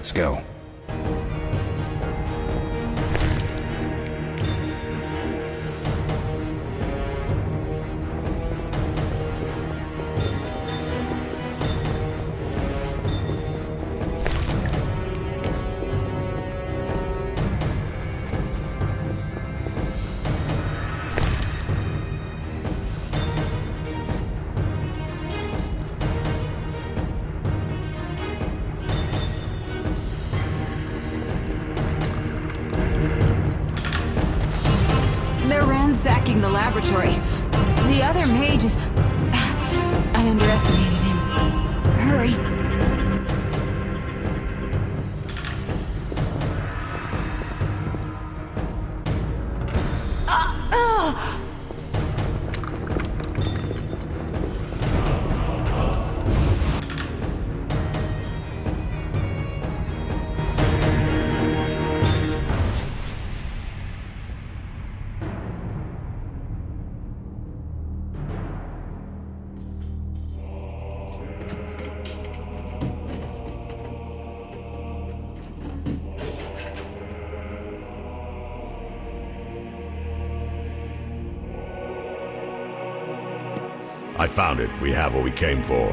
Let's go. They're ransacking the laboratory. The other mage is... I underestimated him. Hurry. I found it. We have what we came for.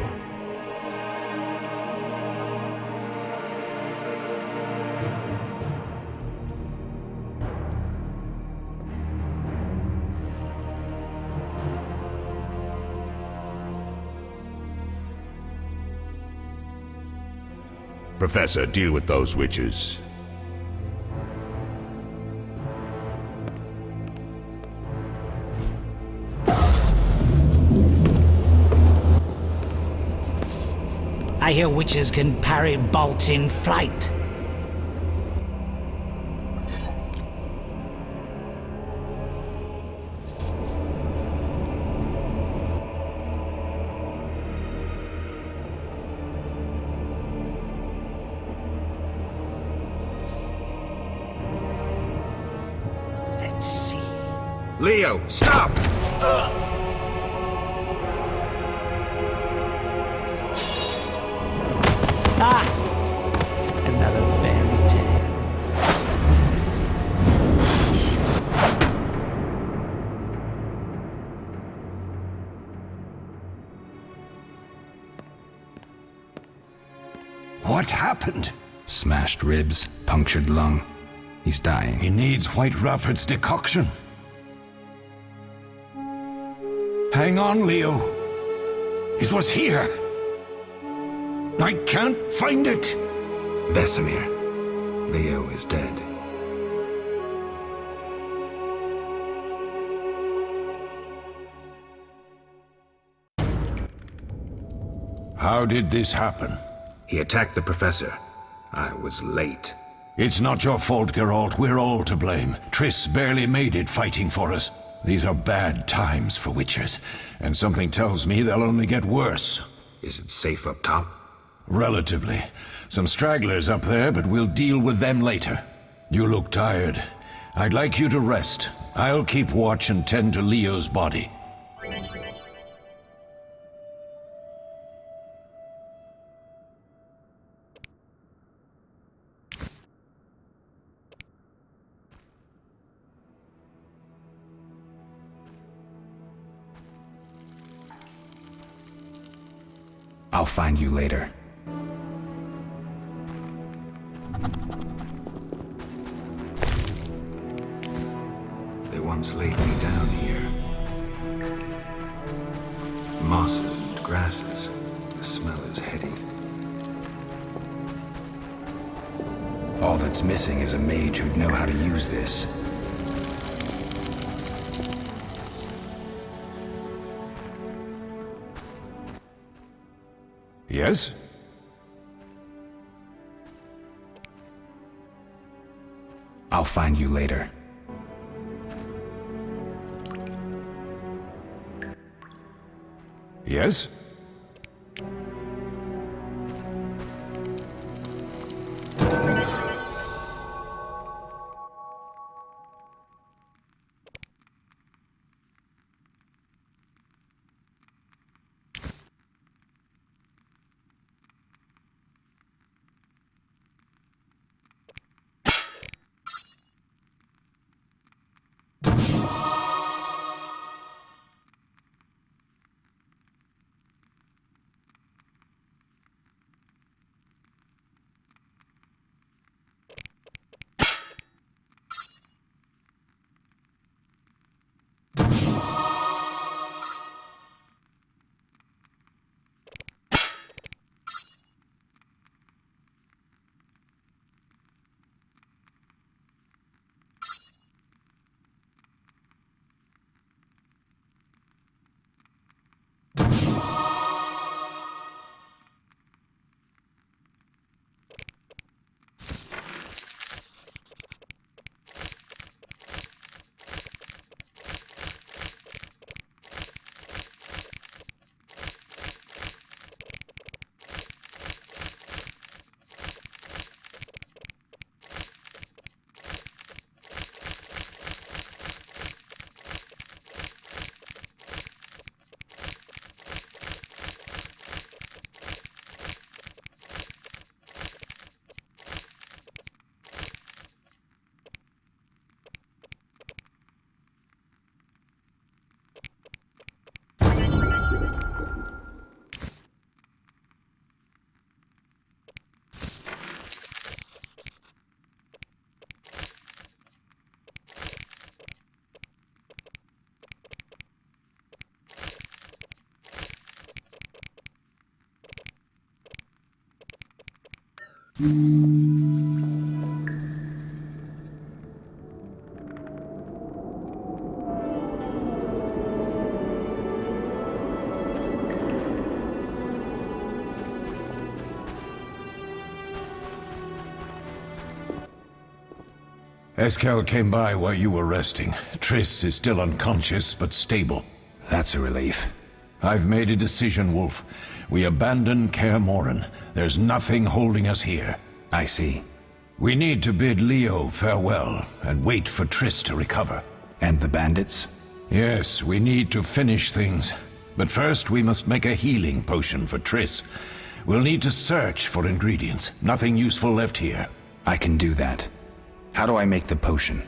Professor, deal with those witches. I hear witches can parry bolts in flight. Let's see. Leo, stop! Ah! Another fairy tale. What happened? Smashed ribs, punctured lung. He's dying. He needs White Rafford's decoction. Hang on, Leo. It was here. I can't find it. Vesemir. Leo is dead. How did this happen? He attacked the professor. I was late. It's not your fault, Geralt. We're all to blame. Triss barely made it fighting for us. These are bad times for witchers, and something tells me they'll only get worse. Is it safe up top? Relatively. Some stragglers up there, but we'll deal with them later. You look tired. I'd like you to rest. I'll keep watch and tend to Leo's body. I'll find you later. They once laid me down here. Mosses and grasses. The smell is heady. All that's missing is a mage who'd know how to use this. Yes? I'll find you later. Yes? Eskel came by while you were resting. Triss is still unconscious, but stable. That's a relief. I've made a decision, Wolf. We abandon Kaer Morhen. There's nothing holding us here. I see. We need to bid Leo farewell and wait for Triss to recover. And the bandits? Yes, we need to finish things. But first we must make a healing potion for Triss. We'll need to search for ingredients. Nothing useful left here. I can do that. How do I make the potion?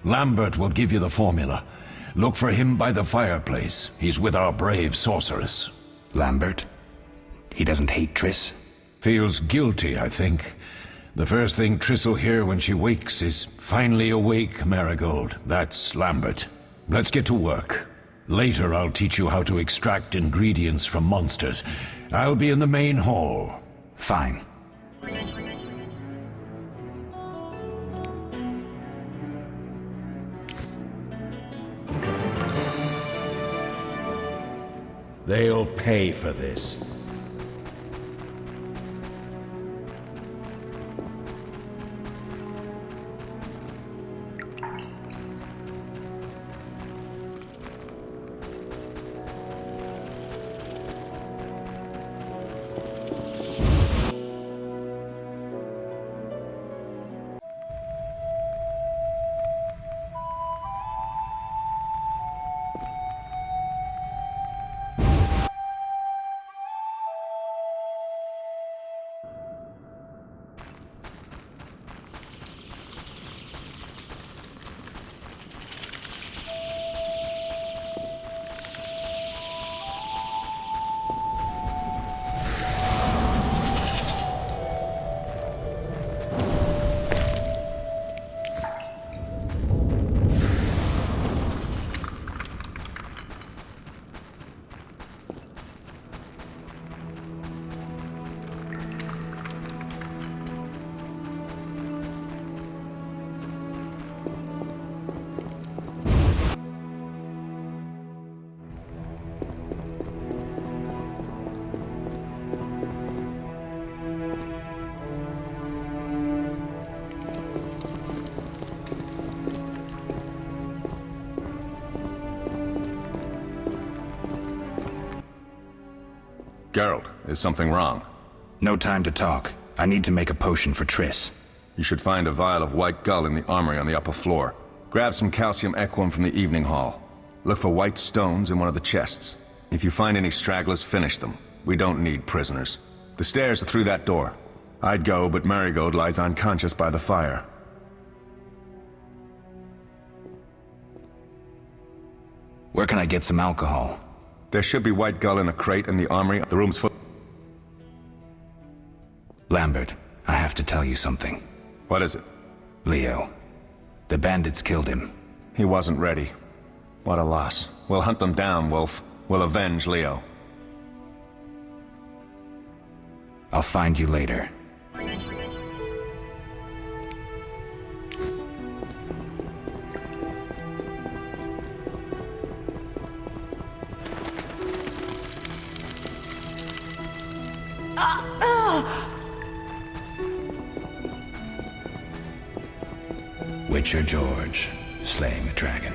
Lambert will give you the formula. Look for him by the fireplace. He's with our brave sorceress. Lambert? He doesn't hate Triss? Feels guilty, I think. The first thing Triss will hear when she wakes is, "Finally awake, Marigold." That's Lambert. Let's get to work. Later I'll teach you how to extract ingredients from monsters. I'll be in the main hall. Fine. They'll pay for this. Geralt, is something wrong? No time to talk. I need to make a potion for Triss. You should find a vial of white gull in the armory on the upper floor. Grab some calcium equum from the evening hall. Look for white stones in one of the chests. If you find any stragglers, finish them. We don't need prisoners. The stairs are through that door. I'd go, but Marigold lies unconscious by the fire. Where can I get some alcohol? There should be white gull in a crate in the armory. The room's full. Lambert, I have to tell you something. What is it? Leo. The bandits killed him. He wasn't ready. What a loss. We'll hunt them down, Wolf. We'll avenge Leo. I'll find you later. Witcher George, slaying a dragon.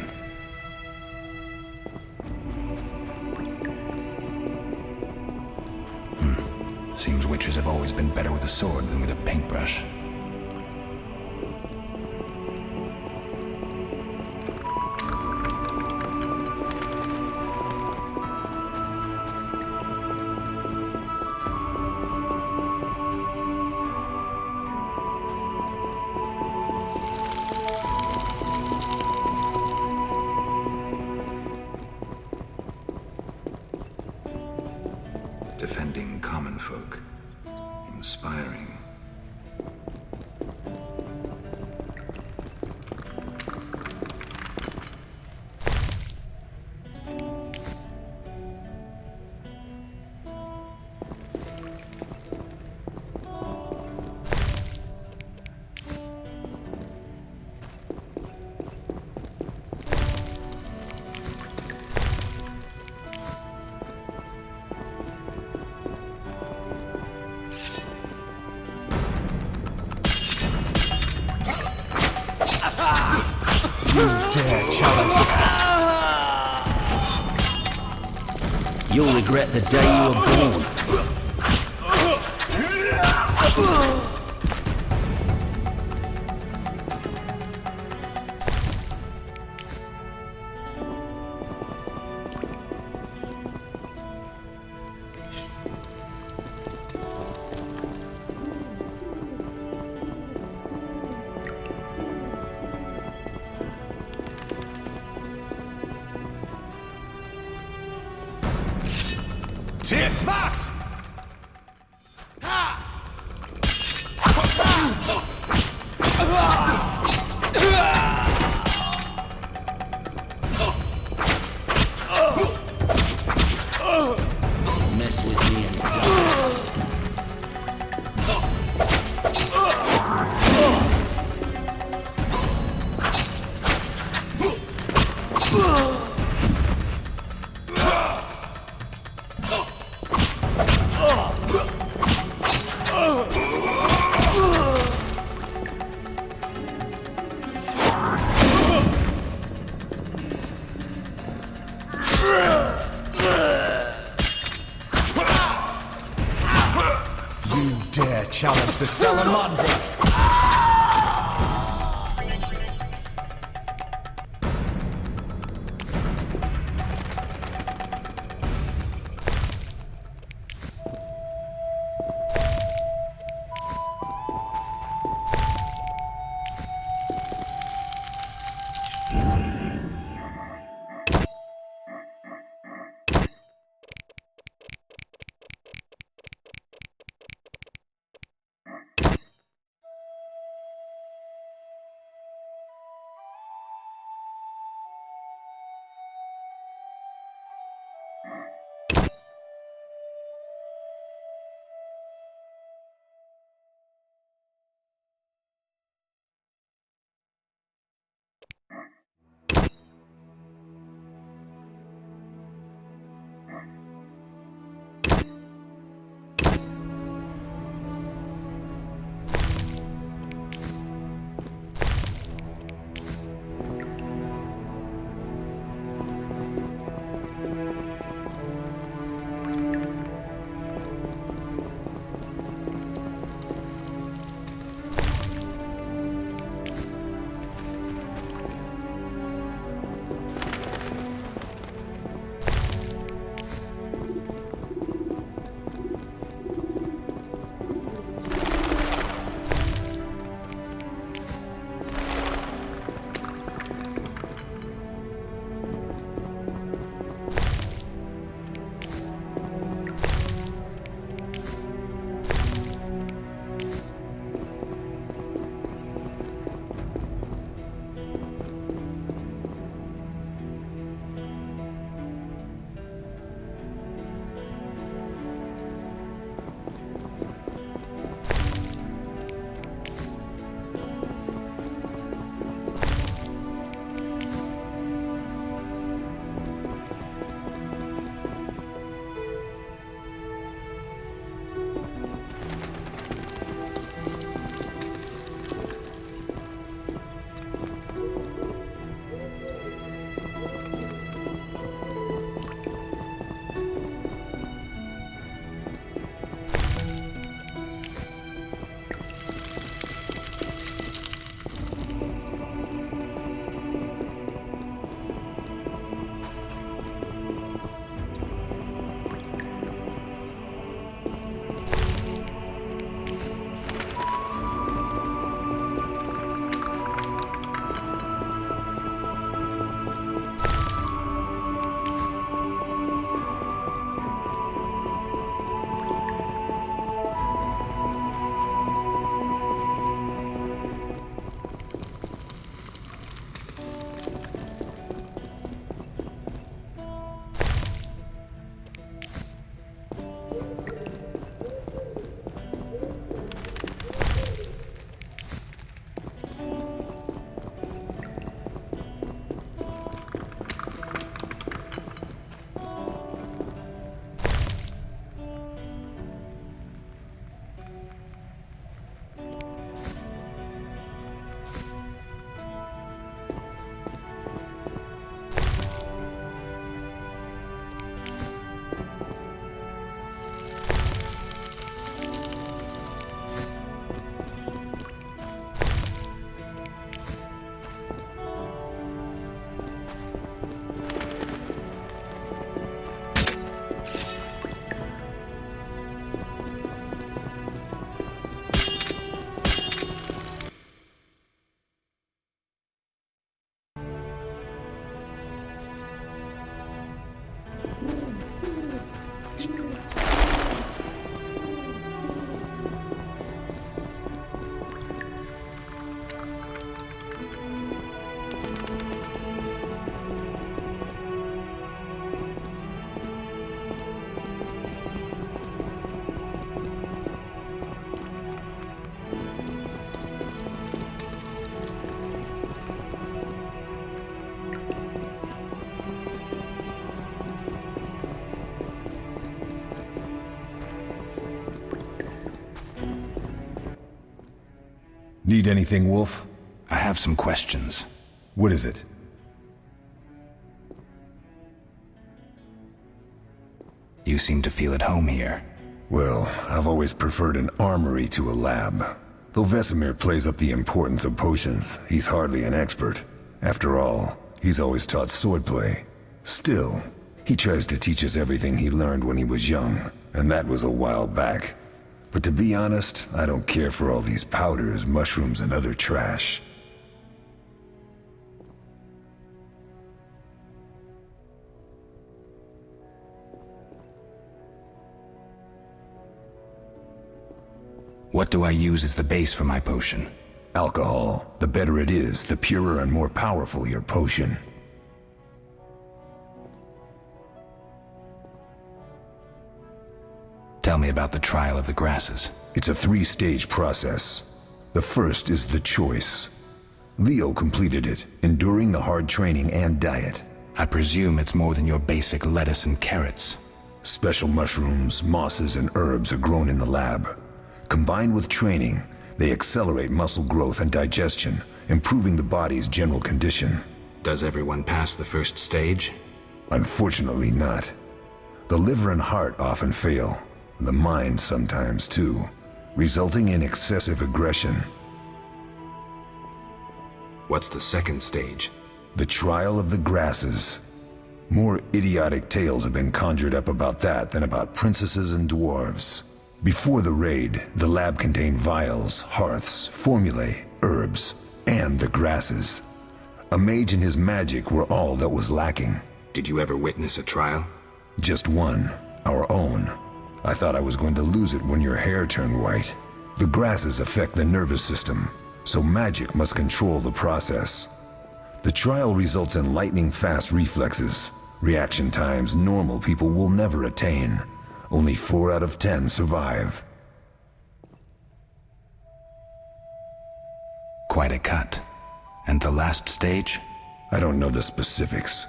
Seems witchers have always been better with a sword than with a paintbrush. Defending common folk. Inspiring. Dare challenge the... You'll regret the day you were born. Take that! Mess with me and die. You dare challenge the Salamander! Need anything, Wolf? I have some questions. What is it? You seem to feel at home here. Well, I've always preferred an armory to a lab. Though Vesemir plays up the importance of potions, he's hardly an expert. After all, he's always taught swordplay. Still, he tries to teach us everything he learned when he was young, and that was a while back. But to be honest, I don't care for all these powders, mushrooms, and other trash. What do I use as the base for my potion? Alcohol. The better it is, the purer and more powerful your potion. Tell me about the trial of the grasses. It's a 3-stage process. The first is the choice. Leo completed it, enduring the hard training and diet. I presume it's more than your basic lettuce and carrots. Special mushrooms, mosses, and herbs are grown in the lab. Combined with training, they accelerate muscle growth and digestion, improving the body's general condition. Does everyone pass the first stage? Unfortunately not. The liver and heart often fail. The mind sometimes too, resulting in excessive aggression. What's the second stage? The trial of the grasses. More idiotic tales have been conjured up about that than about princesses and dwarves. Before the raid, the lab contained vials, hearths, formulae, herbs, and the grasses. A mage and his magic were all that was lacking. Did you ever witness a trial? Just one, our own. I thought I was going to lose it when your hair turned white. The grasses affect the nervous system, so magic must control the process. The trial results in lightning-fast reflexes, reaction times normal people will never attain. Only 4 out of 10 survive. Quite a cut. And the last stage? I don't know the specifics.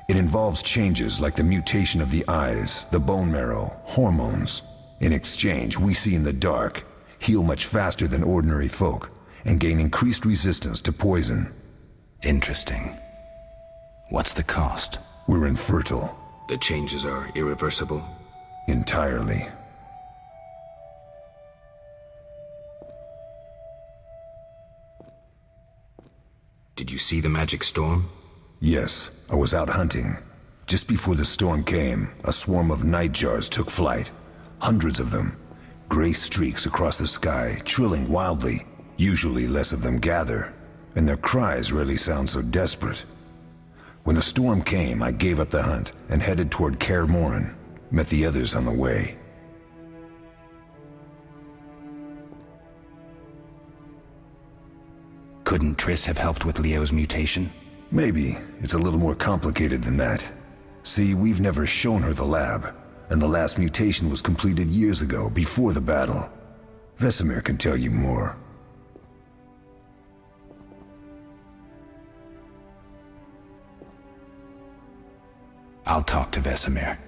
It involves changes like the mutation of the eyes, the bone marrow, hormones. In exchange, we see in the dark, heal much faster than ordinary folk, and gain increased resistance to poison. Interesting. What's the cost? We're infertile. The changes are irreversible? Entirely. Did you see the magic storm? Yes, I was out hunting. Just before the storm came, a swarm of nightjars took flight. Hundreds of them. Gray streaks across the sky, trilling wildly. Usually less of them gather, and their cries rarely sound so desperate. When the storm came, I gave up the hunt and headed toward Kaer Morhen. Met the others on the way. Couldn't Triss have helped with Leo's mutation? Maybe. It's a little more complicated than that. See, we've never shown her the lab, and the last mutation was completed years ago, before the battle. Vesemir can tell you more. I'll talk to Vesemir.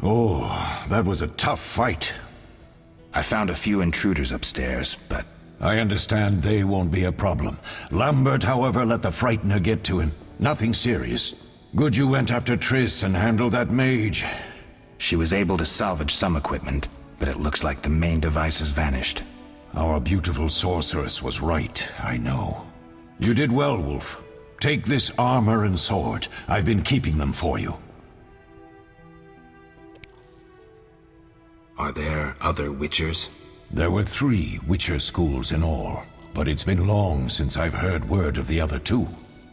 Oh, that was a tough fight. I found a few intruders upstairs, but... I understand they won't be a problem. Lambert, however, let the Frightener get to him. Nothing serious. Good you went after Triss and handled that mage. She was able to salvage some equipment, but it looks like the main device has vanished. Our beautiful sorceress was right, I know. You did well, Wolf. Take this armor and sword. I've been keeping them for you. Are there other Witchers? There were 3 Witcher schools in all, but it's been long since I've heard word of the other 2.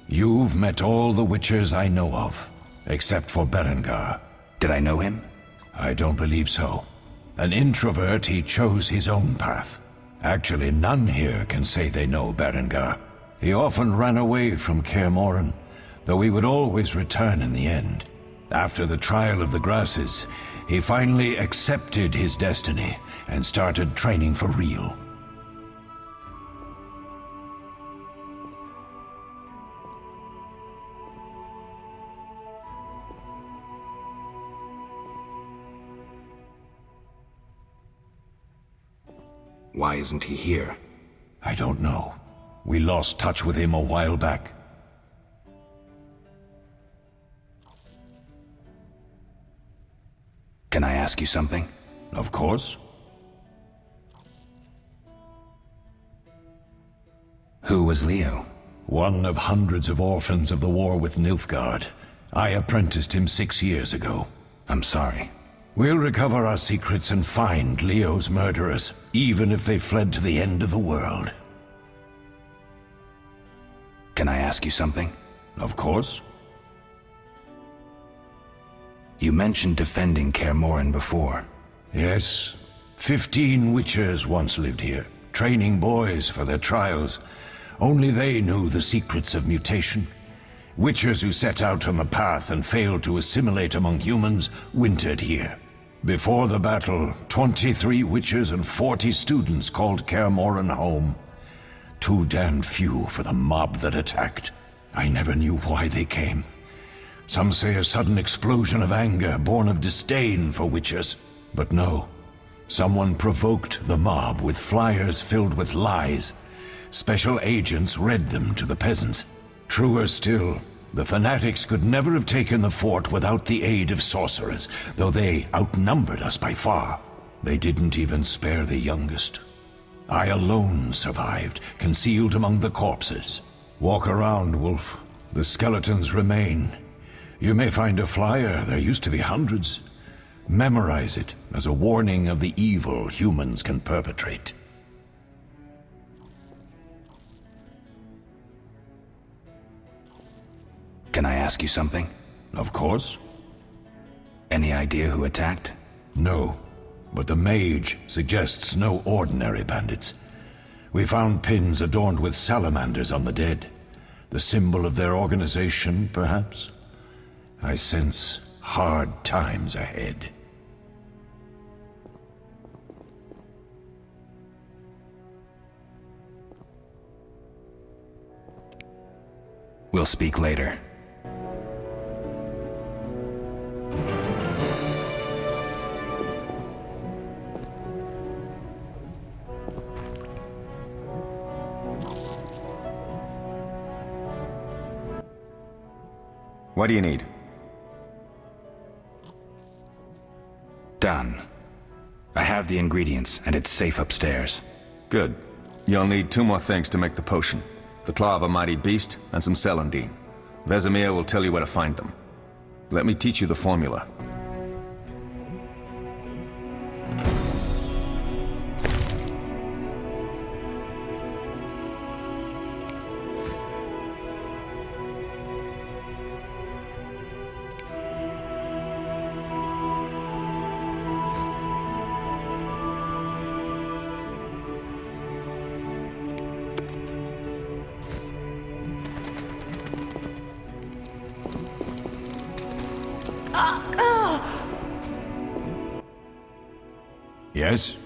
You've met all the Witchers I know of, except for Berengar. Did I know him? I don't believe so. An introvert, he chose his own path. Actually, none here can say they know Berengar. He often ran away from Kaer Morhen, though he would always return in the end. After the trial of the grasses, he finally accepted his destiny and started training for real. Why isn't he here? I don't know. We lost touch with him a while back. Can I ask you something? Of course. Who was Leo? One of hundreds of orphans of the war with Nilfgaard. I apprenticed him 6 years ago. I'm sorry. We'll recover our secrets and find Leo's murderers, even if they fled to the end of the world. Can I ask you something? Of course. You mentioned defending Kaer Morhen before. Yes. 15 Witchers once lived here, training boys for their trials. Only they knew the secrets of mutation. Witchers who set out on the path and failed to assimilate among humans wintered here. Before the battle, 23 Witchers and 40 students called Kaer Morhen home. Too damned few for the mob that attacked. I never knew why they came. Some say a sudden explosion of anger born of disdain for Witchers. But no. Someone provoked the mob with flyers filled with lies. Special agents read them to the peasants. Truer still, the fanatics could never have taken the fort without the aid of sorcerers, though they outnumbered us by far. They didn't even spare the youngest. I alone survived, concealed among the corpses. Walk around, Wolf. The skeletons remain. You may find a flyer, there used to be hundreds. Memorize it as a warning of the evil humans can perpetrate. Can I ask you something? Of course. Any idea who attacked? No, but the mage suggests no ordinary bandits. We found pins adorned with salamanders on the dead. The symbol of their organization, perhaps? I sense hard times ahead. We'll speak later. What do you need? Done. I have the ingredients, and it's safe upstairs. Good. You'll need 2 more things to make the potion. The claw of a mighty beast, and some celandine. Vesemir will tell you where to find them. Let me teach you the formula. Yes?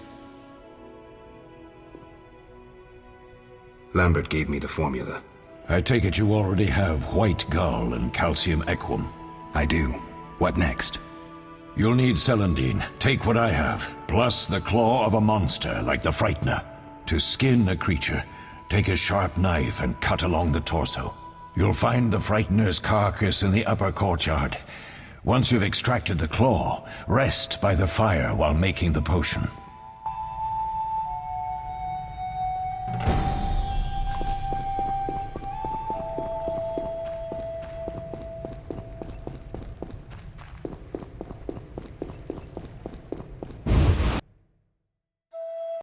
Lambert gave me the formula. I take it you already have white gall and calcium equum. I do. What next? You'll need celandine. Take what I have, plus the claw of a monster like the Frightener. To skin a creature, take a sharp knife and cut along the torso. You'll find the Frightener's carcass in the upper courtyard. Once you've extracted the claw, rest by the fire while making the potion.